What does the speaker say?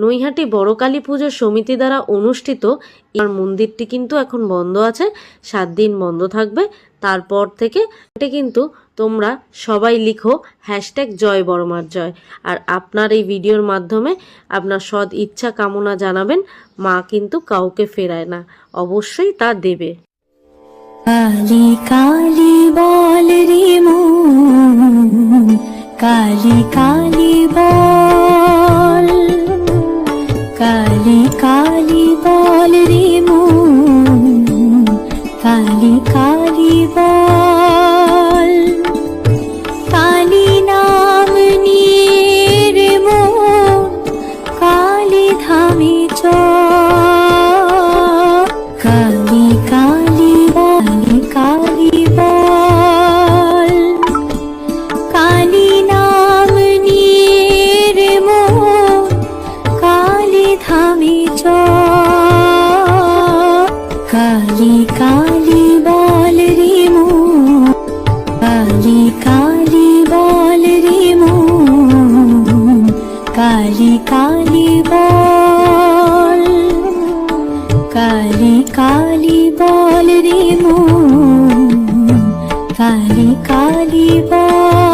নৈহাটি বড় কালী পুজো সমিতি দ্বারা অনুষ্ঠিত এই মন্দিরটি কিন্তু এখন বন্ধ আছে, 7 দিন বন্ধ থাকবে। তারপর থেকে এটা কিন্তু তোমরা সবাই লিখো #জয় বড়মার জয়। আর আপনার এই ভিডিওর মাধ্যমে আপনার সৎ ইচ্ছা কামনা জানাবেন। মা কিন্তু কাউকে ফেরায় না, অবশ্যই তা দেবে। কালী কালী বল রে মন, কালী কালী বল, কালী কালী বল রে মন, কালী কালী বল। কালী নাম নিয়ে রে মন কালী ধামে চল। কালী কালী কালী কালী বল, কালী নাম নিয়ে রে মন কালী ধামে চল। কালী কালী বল রে মন, কালী কালী বল রে মন, কালী কালী বল, কালী কালী বল রে মন, কালী কালী বল।